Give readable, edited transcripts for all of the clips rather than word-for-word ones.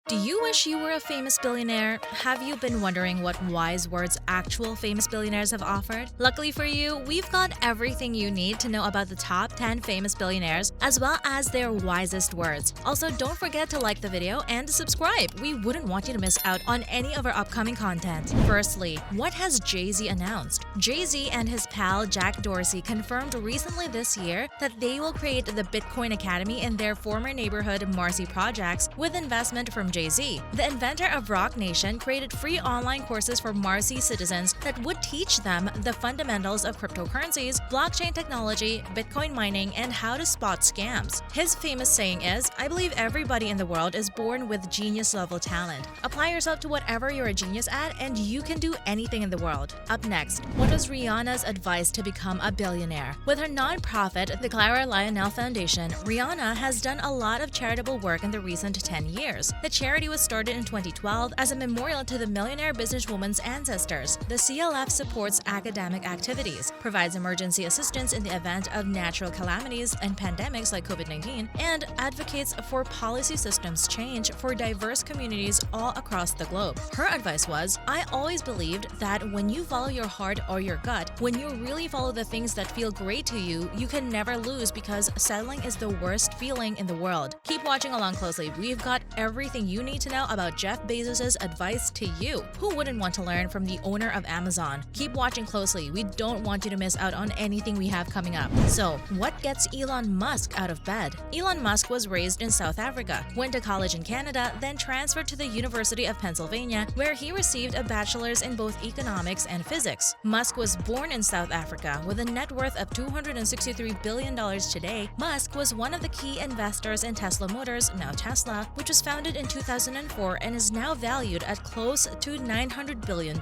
Do you wish you were a famous billionaire? Have you been wondering what wise words actual famous billionaires have offered? Luckily for you, we've got everything you need to know about the top 10 famous billionaires, as well as their wisest words. Also, don't forget to like the video and subscribe. We wouldn't want you to miss out on any of our upcoming content. Firstly, what has Jay-Z announced? Jay-Z and his pal Jack Dorsey confirmed recently this year that they will create the Bitcoin Academy in their former neighborhood Marcy projects with investment from Jay-Z. The inventor of Rock Nation created free online courses for Marcy citizens that would teach them the fundamentals of cryptocurrencies, blockchain technology, Bitcoin mining, and how to spot scams. His famous saying is, "I believe everybody in the world is born with genius-level talent. Apply yourself to whatever you're a genius at and you can do anything in the world." Up next, what was Rihanna's advice to become a billionaire? With her non-profit, the Clara Lionel Foundation, Rihanna has done a lot of charitable work in the recent 10 years. The charity was started in 2012 as a memorial to the millionaire businesswoman's ancestors. The CLF supports academic activities, provides emergency assistance in the event of natural calamities and pandemics like COVID-19, and advocates for policy systems change for diverse communities all across the globe. Her advice was, "I always believed that when you follow your heart or your gut, when you really follow the things that feel great to you, you can never lose because settling is the worst feeling in the world." Keep watching along closely. We've got everything you need to know about Jeff Bezos' advice to you. Who wouldn't want to learn from the owner of Amazon? Keep watching closely. We don't want you to miss out on anything we have coming up. So, what gets Elon Musk out of bed? Elon Musk was raised in South Africa, went to college in Canada, then transferred to the University of Pennsylvania, where he received a bachelor's in both economics and physics. Musk was born in South Africa with a net worth of $263 billion today. Musk was one of the key investors in Tesla Motors, now Tesla, which was founded in 2004 and is now valued at close to $900 billion.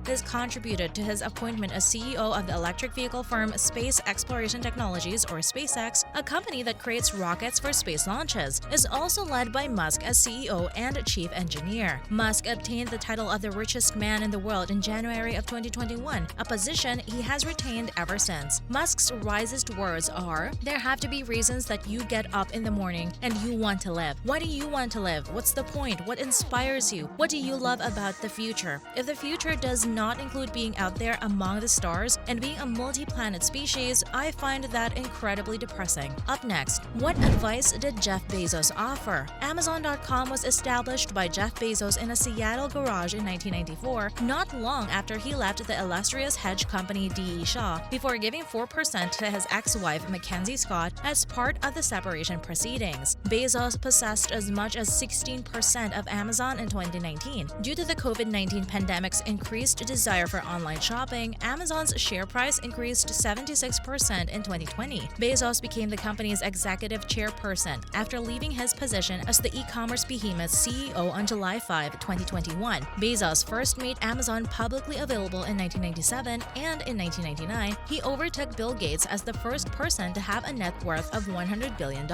This contributed to his appointment as CEO of the electric vehicle firm Space Exploration Technologies, or SpaceX, a company that creates rockets for space launches, is also led by Musk as CEO and chief engineer. Musk obtained the title of the richest man in the world in January of 2021, a position he has retained ever since. Musk's wisest words are, "There have to be reasons that you get up in the morning and you want to live. Why do you want to live? What's the point? What inspires you? What do you love about the future? If the future does not include being out there among the stars and being a multi-planet species, I find that incredibly depressing." Up next, what advice did Jeff Bezos offer? Amazon.com was established by Jeff Bezos in a Seattle garage in 1994, not long after he left the illustrious hedge company D.E. Shaw, before giving 4% to his ex-wife Mackenzie Scott as part of the separation proceedings. Bezos possessed as much as 16% of Amazon in 2019. Due to the COVID-19 pandemic's increased desire for online shopping, Amazon's share price increased 76% in 2020. Bezos became the company's executive chairperson after leaving his position as the e-commerce behemoth's CEO on July 5, 2021. Bezos first made Amazon publicly available in 1997, and in 1999, he overtook Bill Gates as the first person to have a net worth of $100 billion.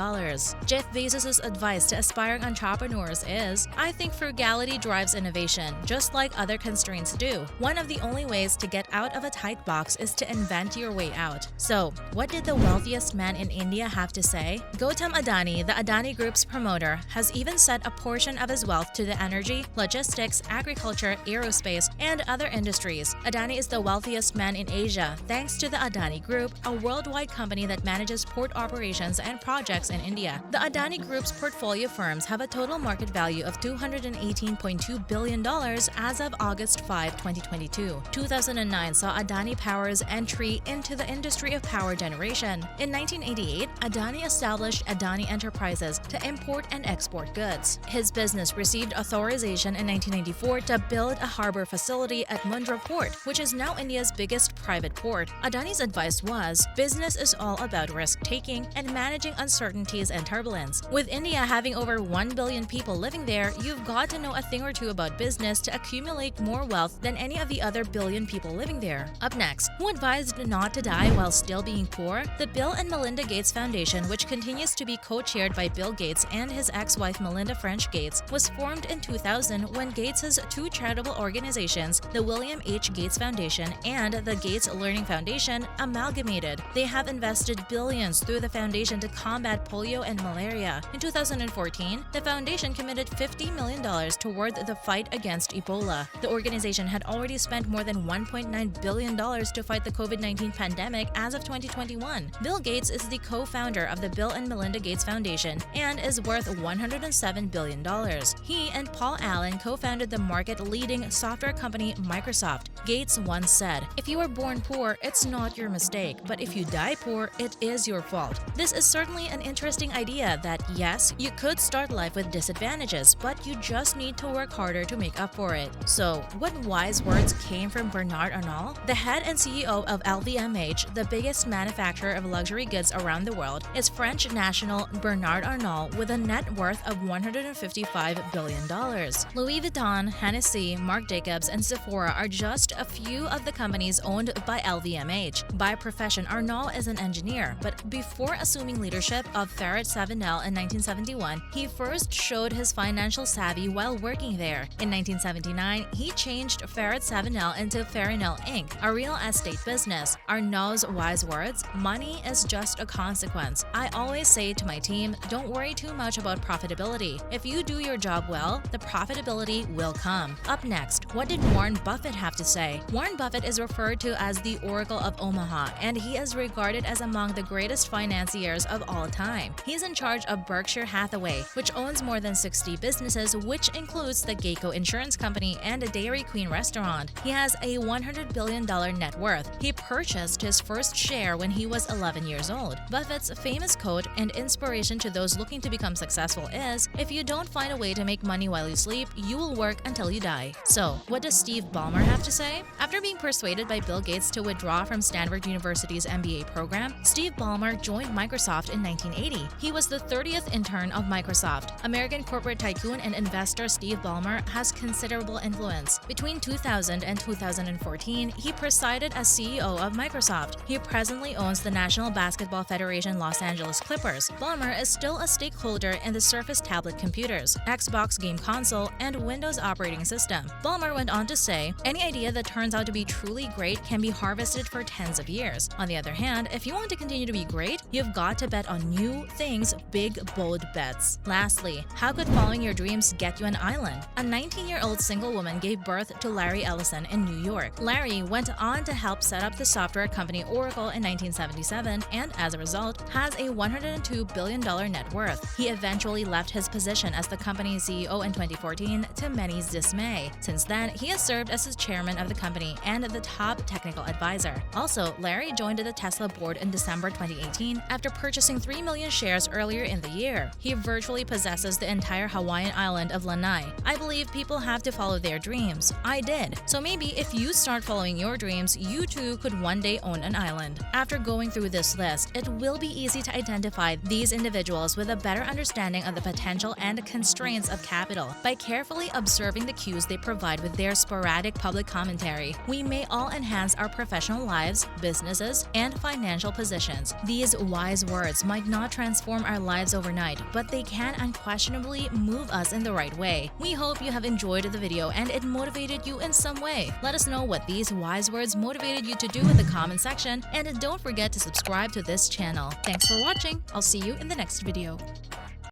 Jeff Bezos' advice to aspiring entrepreneurs is, "I think frugality drives innovation, just like other constraints do. One of the only ways to get out of a tight box is to invent your way out." So, what did the wealthiest man in India have to say? Gautam Adani, the Adani Group's promoter, has even set a portion of his wealth to the energy, logistics, agriculture, aerospace, and other industries. Adani is the wealthiest man in Asia, thanks to the Adani Group, a worldwide company that manages port operations and projects in India. The Adani Group's portfolio firms have a total market value of $218.2 billion as of August 5, 2022. 2009 saw Adani Power's entry into the industry of power generation. In 1988, Adani established Adani Enterprises to import and export goods. His business received authorization in 1994 to build a harbor facility at Mundra Port, which is now India's biggest private port. Adani's advice was, "Business is all about risk-taking and managing uncertainties and turbulence. With India having over 1 billion people living there, you've got to know a thing or two about business to accumulate more wealth than any of the other billion people living there." Up next, who advised not to die while still being poor? The Bill and Melinda Gates Foundation, which continues to be co-chaired by Bill Gates and his ex-wife Melinda French Gates, was formed in 2000 when Gates' two charitable organizations, the William H. Gates Foundation Foundation and the Gates Learning Foundation amalgamated. They have invested billions through the foundation to combat polio and malaria. In 2014, the foundation committed $50 million toward the fight against Ebola. The organization had already spent more than $1.9 billion to fight the COVID-19 pandemic as of 2021. Bill Gates is the co-founder of the Bill and Melinda Gates Foundation and is worth $107 billion. He and Paul Allen co-founded the market-leading software company Microsoft. Gates once said, "If you were born poor, it's not your mistake, but if you die poor, it is your fault." This is certainly an interesting idea that, yes, you could start life with disadvantages, but you just need to work harder to make up for it. So, what wise words came from Bernard Arnault? The head and CEO of LVMH, the biggest manufacturer of luxury goods around the world, is French national Bernard Arnault with a net worth of $155 billion. Louis Vuitton, Hennessy, Marc Jacobs, and Sephora are just a few of the companies owned by LVMH. By profession, Arnault is an engineer, but before assuming leadership of Ferret Savinel in 1971, he first showed his financial savvy while working there. In 1979, he changed Ferret Savinel into Farinel Inc., a real estate business. Arnault's wise words: "Money is just a consequence. I always say to my team, don't worry too much about profitability. If you do your job well, the profitability will come." Up next, what did Warren Buffett have to say? Warren Buffett is referred to as the Oracle of Omaha, and he is regarded as among the greatest financiers of all time. He's in charge of Berkshire Hathaway, which owns more than 60 businesses, which includes the Geico Insurance Company and a Dairy Queen restaurant. He has a $100 billion net worth. He purchased his first share when he was 11 years old. Buffett's famous quote and inspiration to those looking to become successful is, "If you don't find a way to make money while you sleep, you will work until you die." So, what does Steve Ballmer have to say? After being persuaded by Bill Gates to withdraw from Stanford University's MBA program, Steve Ballmer joined Microsoft in 1980. He was the 30th intern of Microsoft. American corporate tycoon and investor Steve Ballmer has considerable influence. Between 2000 and 2014, he presided as CEO of Microsoft. He presently owns the National Basketball Federation Los Angeles Clippers. Ballmer is still a stakeholder in the Surface tablet computers, Xbox game console, and Windows operating system. Ballmer went on to say, "Any idea that turns out to be truly great can be harvested for tens of years. On the other hand, if you want to continue to be great, you've got to bet on new things, big, bold bets." Lastly, how could following your dreams get you an island? A 19-year-old single woman gave birth to Larry Ellison in New York. Larry went on to help set up the software company Oracle in 1977 and, as a result, has a $102 billion net worth. He eventually left his position as the company's CEO in 2014 to many's dismay. Since then, he has served as the chairman of the company and the top technical advisor. Also, Larry joined the Tesla board in December 2018 after purchasing 3 million shares earlier in the year. He virtually possesses the entire Hawaiian island of Lanai. I believe people have to follow their dreams. I did. So maybe if you start following your dreams, you too could one day own an island. After going through this list, it will be easy to identify these individuals with a better understanding of the potential and constraints of capital by carefully observing the cues they provide with their sporadic public commentary. We may all enhance our professional lives, businesses, and financial positions. These wise words might not transform our lives overnight, but they can unquestionably move us in the right way. We hope you have enjoyed the video and it motivated you in some way. Let us know what these wise words motivated you to do in the comment section, and don't forget to subscribe to this channel. Thanks for watching. I'll see you in the next video.